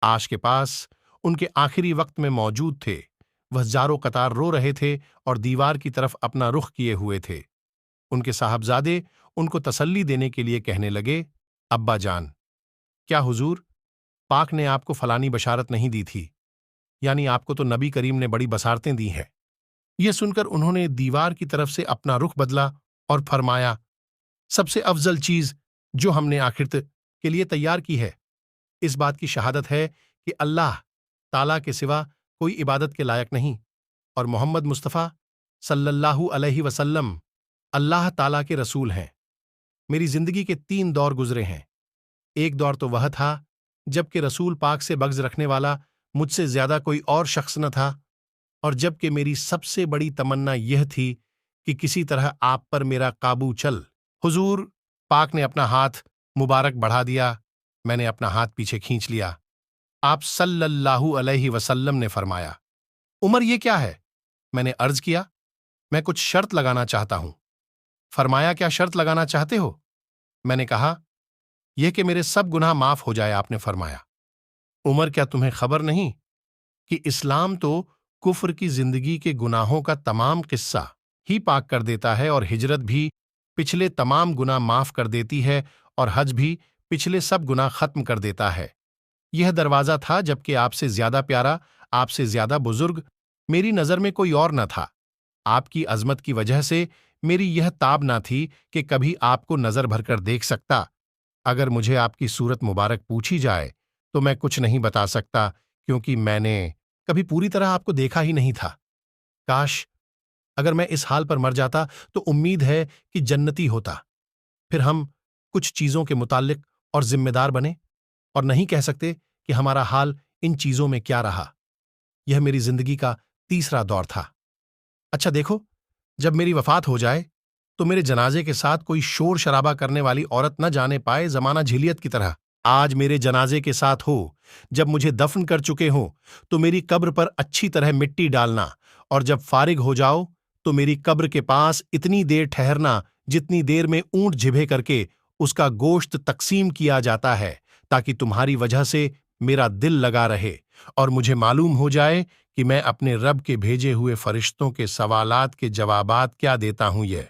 عاش کے پاس ان کے آخری وقت میں موجود تھے۔ وہ زارو قطار رو رہے تھے اور دیوار کی طرف اپنا رخ کیے ہوئے تھے۔ ان کے صاحبزادے ان کو تسلی دینے کے لیے کہنے لگے، ابا جان، کیا حضور پاک نے آپ کو فلانی بشارت نہیں دی تھی؟ یعنی آپ کو تو نبی کریم نے بڑی بصارتیں دی ہیں۔ یہ سن کر انہوں نے دیوار کی طرف سے اپنا رخ بدلا اور فرمایا، سب سے افضل چیز جو ہم نے آخرت کے لیے تیار کی ہے، اس بات کی شہادت ہے کہ اللہ تعالیٰ کے سوا کوئی عبادت کے لائق نہیں، اور محمد مصطفیٰ صلی اللہ علیہ وسلم اللہ تعالیٰ کے رسول ہیں۔ میری زندگی کے 3 دور گزرے ہیں۔ ایک دور تو وہ تھا جب کہ رسول پاک سے بغض رکھنے والا مجھ سے زیادہ کوئی اور شخص نہ تھا، اور جب کہ میری سب سے بڑی تمنا یہ تھی کہ کسی طرح آپ پر میرا قابو چل۔ حضور پاک نے اپنا ہاتھ مبارک بڑھا دیا، میں نے اپنا ہاتھ پیچھے کھینچ لیا۔ آپ صلی اللہ علیہ وسلم نے فرمایا، عمر یہ کیا ہے؟ میں نے عرض کیا، میں کچھ شرط لگانا چاہتا ہوں۔ فرمایا، کیا شرط لگانا چاہتے ہو؟ میں نے کہا، یہ کہ میرے سب گناہ معاف ہو جائے۔ آپ نے فرمایا، عمر کیا تمہیں خبر نہیں کہ اسلام تو کفر کی زندگی کے گناہوں کا تمام قصہ ہی پاک کر دیتا ہے، اور ہجرت بھی پچھلے تمام گناہ معاف کر دیتی ہے، اور حج بھی پچھلے سب گناہ ختم کر دیتا ہے۔ یہ دروازہ تھا جبکہ آپ سے زیادہ پیارا، آپ سے زیادہ بزرگ میری نظر میں کوئی اور نہ تھا۔ آپ کی عظمت کی وجہ سے میری یہ تاب نہ تھی کہ کبھی آپ کو نظر بھر کر دیکھ سکتا۔ اگر مجھے آپ کی صورت مبارک پوچھی جائے تو میں کچھ نہیں بتا سکتا، کیونکہ میں نے کبھی پوری طرح آپ کو دیکھا ہی نہیں تھا۔ کاش اگر میں اس حال پر مر جاتا تو امید ہے کہ جنتی ہوتا، پھر ہم کچھ چیزوں کے متعلق اور ذمہ دار بنے، اور نہیں کہہ سکتے کہ ہمارا حال ان چیزوں میں کیا رہا۔ یہ میری زندگی کا تیسرا دور تھا۔ اچھا دیکھو، جب میری وفات ہو جائے تو میرے جنازے کے ساتھ کوئی شور شرابہ کرنے والی عورت نہ جانے پائے، زمانہ جھیلیت کی طرح۔ آج میرے جنازے کے ساتھ ہو، جب مجھے دفن کر چکے ہوں تو میری قبر پر اچھی طرح مٹی ڈالنا، اور جب فارغ ہو جاؤ تو میری قبر کے پاس اتنی دیر ٹھہرنا جتنی دیر میں اونٹ جبھے کر کے اس کا گوشت تقسیم کیا جاتا ہے، تاکہ تمہاری وجہ سے میرا دل لگا رہے اور مجھے معلوم ہو جائے کہ میں اپنے رب کے بھیجے ہوئے فرشتوں کے سوالات کے جوابات کیا دیتا ہوں۔ یہ